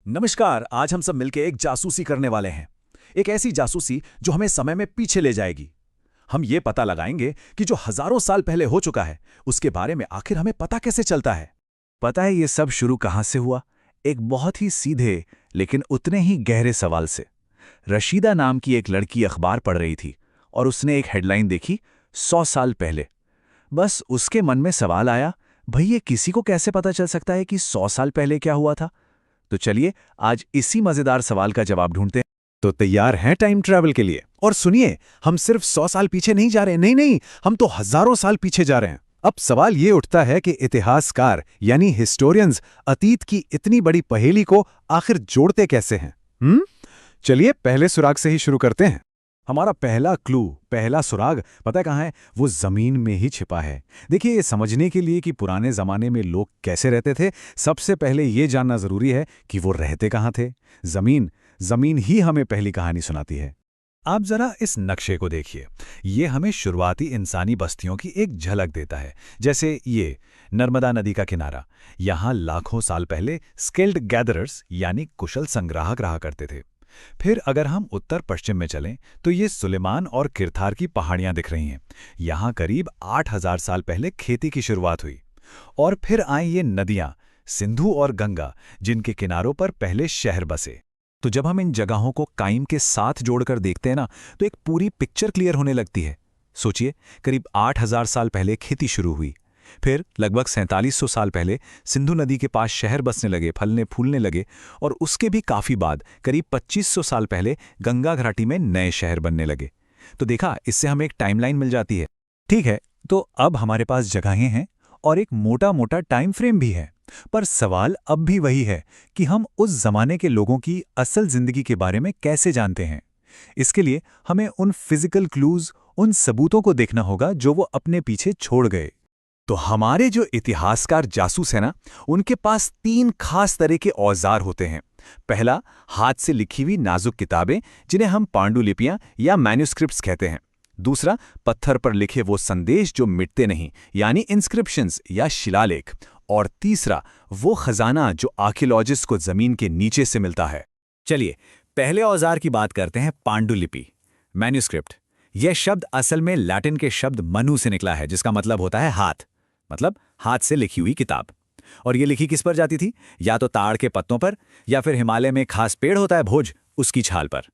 नमस्कार। आज हम सब मिलके एक जासूसी करने वाले हैं। एक ऐसी जासूसी जो हमें समय में पीछे ले जाएगी। हम ये पता लगाएंगे कि जो हजारों साल पहले हो चुका है उसके बारे में आखिर हमें पता कैसे चलता है। पता है ये सब शुरू कहाँ से हुआ? एक बहुत ही सीधे लेकिन उतने ही गहरे सवाल से। रशीदा नाम की एक लड़की अखबार पढ़ रही थी और उसने एक हेडलाइन देखी, 100 साल पहले। बस उसके मन में सवाल आया, भाई ये किसी को कैसे पता चल सकता है कि 100 साल पहले क्या हुआ था? तो चलिए आज इसी मजेदार सवाल का जवाब ढूंढते हैं। तो तैयार हैं टाइम ट्रैवल के लिए? और सुनिए, हम सिर्फ 100 साल पीछे नहीं जा रहे, नहीं नहीं, हम तो हजारों साल पीछे जा रहे हैं। अब सवाल ये उठता है कि इतिहासकार यानी हिस्टोरियंस अतीत की इतनी बड़ी पहेली को आखिर जोड़ते कैसे हैं? चलिए पहले सुराग से ही शुरू करते हैं। हमारा पहला क्लू, पहला सुराग पता है कहाँ है? वो जमीन में ही छिपा है। देखिए, ये समझने के लिए कि पुराने जमाने में लोग कैसे रहते थे, सबसे पहले ये जानना जरूरी है कि वो रहते कहाँ थे। जमीन जमीन ही हमें पहली कहानी सुनाती है। आप जरा इस नक्शे को देखिए। ये हमें शुरुआती इंसानी बस्तियों की एक झलक देता है। जैसे ये नर्मदा नदी का किनारा, यहाँ लाखों साल पहले स्किल्ड गैदरर्स यानी कुशल संग्राहक रहा करते थे। फिर अगर हम उत्तर पश्चिम में चलें तो ये सुलेमान और किरथार की पहाड़ियां दिख रही हैं। यहाँ करीब 8000 साल पहले खेती की शुरुआत हुई। और फिर आई ये नदियां, सिंधु और गंगा, जिनके किनारों पर पहले शहर बसे। तो जब हम इन जगहों को काइम के साथ जोड़कर देखते हैं ना, तो एक पूरी पिक्चर क्लियर होने लगती है। सोचिए, करीब 8000 साल पहले खेती शुरू हुई। फिर लगभग 4700 साल पहले सिंधु नदी के पास शहर बसने लगे, फलने फूलने लगे। और उसके भी काफी बाद करीब 2500 साल पहले गंगा घाटी में नए शहर बनने लगे। तो देखा, इससे हमें एक टाइमलाइन मिल जाती है। ठीक है, तो अब हमारे पास जगहें हैं और एक मोटा मोटा टाइम फ्रेम भी है। पर सवाल अब भी वही है कि हम उस जमाने के लोगों की असल जिंदगी के बारे में कैसे जानते हैं। इसके लिए हमें उन फिजिकल क्लूज, उन सबूतों को देखना होगा जो वो अपने पीछे छोड़ गए। तो हमारे जो इतिहासकार जासूस हैं ना, उनके पास 3 खास तरह के औजार होते हैं। पहला, हाथ से लिखी हुई नाजुक किताबें, जिन्हें हम पांडुलिपियां या मैन्युस्क्रिप्ट्स कहते हैं। दूसरा, पत्थर पर लिखे वो संदेश जो मिटते नहीं, यानी इंस्क्रिप्शंस या शिलालेख। और तीसरा, वो खजाना जो आर्कियोलॉजिस्ट को जमीन के नीचे से मिलता है। चलिए पहले औजार की बात करते हैं, पांडुलिपि, मैन्युस्क्रिप्ट। यह शब्द असल में लैटिन के शब्द मनु से निकला है, जिसका मतलब होता है हाथ, मतलब हाथ से लिखी हुई किताब। और ये लिखी किस पर जाती थी? या तो ताड़ के पत्तों पर, या फिर हिमालय में खास पेड़ होता है भोज, उसकी छाल पर।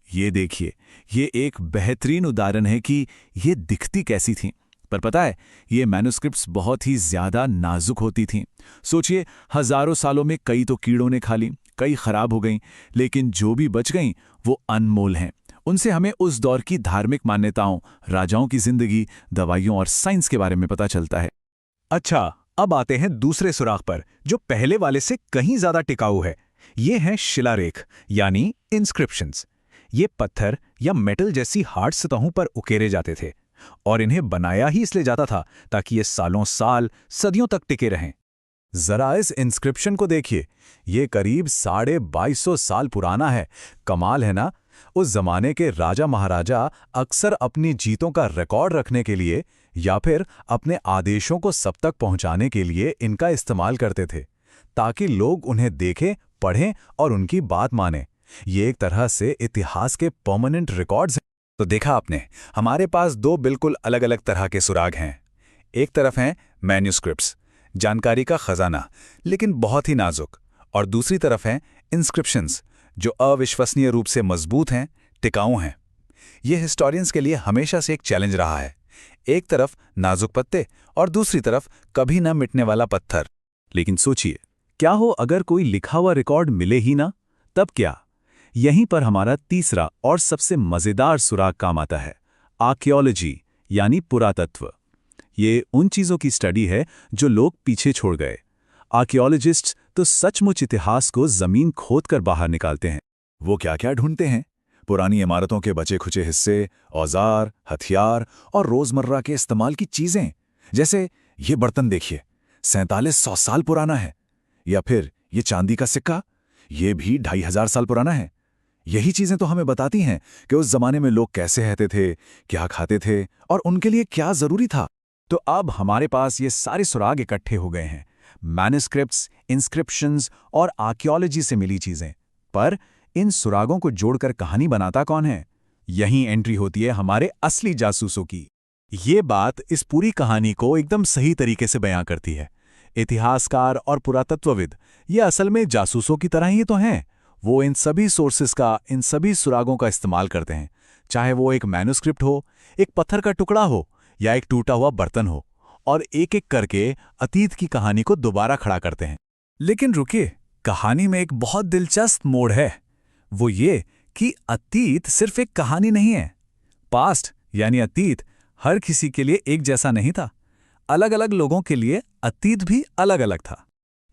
ये देखिए, ये एक बेहतरीन उदाहरण है कि ये दिखती कैसी थीं। पर पता है, ये मैन्युस्क्रिप्ट्स बहुत ही ज्यादा नाजुक होती थीं। सोचिए, हजारों सालों में कई तो कीड़ों ने खा ली, कई खराब हो गईं, लेकिन जो भी बच गईं वो अनमोल हैं। उनसे हमें उस दौर की धार्मिक मान्यताओं, राजाओं की जिंदगी, दवाइयों और साइंस के बारे में पता चलता है। अच्छा, अब आते हैं दूसरे सुराग पर, जो पहले वाले से कहीं ज्यादा टिकाऊ है। ये हैं शिलालेख यानी इंस्क्रिप्शंस। ये पत्थर या मेटल जैसी हार्ड सतहों पर उकेरे जाते थे और इन्हें बनाया ही इसलिए जाता था ताकि ये सालों साल, सदियों तक टिके रहें। जरा इस इंस्क्रिप्शन को देखिए, ये करीब 2250 साल पुराना है। कमाल है ना? उस जमाने के राजा महाराजा अक्सर अपनी जीतों का रिकॉर्ड रखने के लिए या फिर अपने आदेशों को सब तक पहुंचाने के लिए इनका इस्तेमाल करते थे, ताकि लोग उन्हें देखें, पढ़ें और उनकी बात मानें। ये एक तरह से इतिहास के परमानेंट रिकॉर्ड्स हैं। तो देखा आपने, हमारे पास 2 बिल्कुल अलग अलग तरह के सुराग हैं। एक तरफ हैं मैन्युस्क्रिप्ट्स, जानकारी का खजाना, लेकिन बहुत ही नाजुक। और दूसरी तरफ हैं इंस्क्रिप्शंस, जो अविश्वसनीय रूप से मजबूत हैं, टिकाऊ हैं। ये हिस्टोरियंस के लिए हमेशा से एक चैलेंज रहा है। एक तरफ नाजुक पत्ते और दूसरी तरफ कभी न मिटने वाला पत्थर। लेकिन सोचिए, क्या हो अगर कोई लिखा हुआ रिकॉर्ड मिले ही ना? तब क्या? यहीं पर हमारा तीसरा और सबसे मजेदार सुराग काम आता है, आर्कियोलॉजी यानी पुरातत्व। ये उन चीजों की स्टडी है जो लोग पीछे छोड़ गए। आर्कियोलॉजिस्ट्स तो सचमुच इतिहास को जमीन खोदकर बाहर निकालते हैं। वो क्या क्या ढूंढते हैं? पुरानी इमारतों के बचे खुचे हिस्से, औजार, हथियार और रोजमर्रा के इस्तेमाल की चीजें। जैसे ये बर्तन देखिए, 4700 साल पुराना है। या फिर ये चांदी का सिक्का, ये भी 2500 साल पुराना है। यही चीजें तो हमें बताती हैं कि उस जमाने में लोग कैसे रहते थे, क्या खाते थे और उनके लिए क्या जरूरी था। तो अब हमारे पास ये सारे सुराग इकट्ठे हो गए हैं, मैन्युस्क्रिप्ट्स, इंस्क्रिप्शंस और आर्कियोलॉजी से मिली चीजें। पर इन सुरागों को जोड़कर कहानी बनाता कौन है? यहीं एंट्री होती है हमारे असली जासूसों की। ये बात इस पूरी कहानी को एकदम सही तरीके से बयां करती है। इतिहासकार और पुरातत्वविद ये असल में जासूसों की तरह ही तो हैं। वो इन सभी सोर्सेस का, इन सभी सुरागों का इस्तेमाल करते हैं, चाहे वो एक मैन्युस्क्रिप्ट हो, एक पत्थर का टुकड़ा हो या एक टूटा हुआ बर्तन हो, और एक एक करके अतीत की कहानी को दोबारा खड़ा करते हैं। लेकिन रुकिए, कहानी में एक बहुत दिलचस्प मोड़ है। वो ये कि अतीत सिर्फ एक कहानी नहीं है। पास्ट यानी अतीत हर किसी के लिए एक जैसा नहीं था। अलग अलग लोगों के लिए अतीत भी अलग अलग था।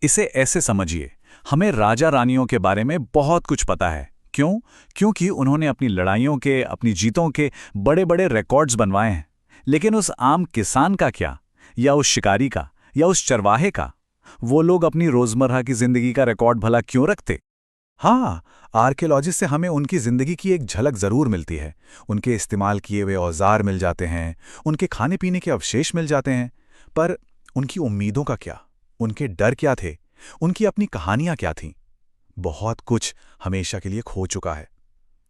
इसे ऐसे समझिए, हमें राजा रानियों के बारे में बहुत कुछ पता है। क्यों? क्योंकि उन्होंने अपनी लड़ाइयों के, अपनी जीतों के बड़े बड़े रिकॉर्ड्स बनवाए हैं। लेकिन उस आम किसान का क्या, या उस शिकारी का, या उस चरवाहे का? वो लोग अपनी रोजमर्रा की जिंदगी का रिकॉर्ड भला क्यों रखते? हाँ, आर्कियोलॉजिस्ट से हमें उनकी जिंदगी की एक झलक जरूर मिलती है। उनके इस्तेमाल किए हुए औजार मिल जाते हैं, उनके खाने पीने के अवशेष मिल जाते हैं। पर उनकी उम्मीदों का क्या? उनके डर क्या थे? उनकी अपनी कहानियां क्या थीं? बहुत कुछ हमेशा के लिए खो चुका है।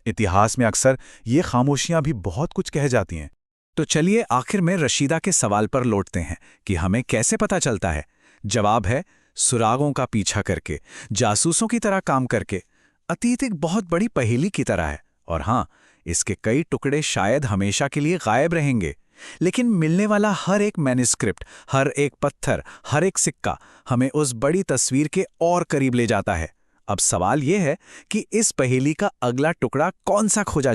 इतिहास में अक्सर ये खामोशियां भी बहुत कुछ कह जाती हैं। तो चलिए आखिर में रशीदा के सवाल पर लौटते हैं कि हमें कैसे पता चलता है। जवाब है, सुरागों का पीछा करके, जासूसों की तरह काम करके। अतीत एक बहुत बड़ी पहेली की तरह है, और हाँ, इसके कई टुकड़े शायद हमेशा के लिए गायब रहेंगे। लेकिन मिलने वाला हर एक मैन्युस्क्रिप्ट, हर एक पत्थर, हर एक सिक्का हमें उस बड़ी तस्वीर के और करीब ले जाता है। अब सवाल यह है कि इस पहेली का अगला टुकड़ा कौन सा खोजा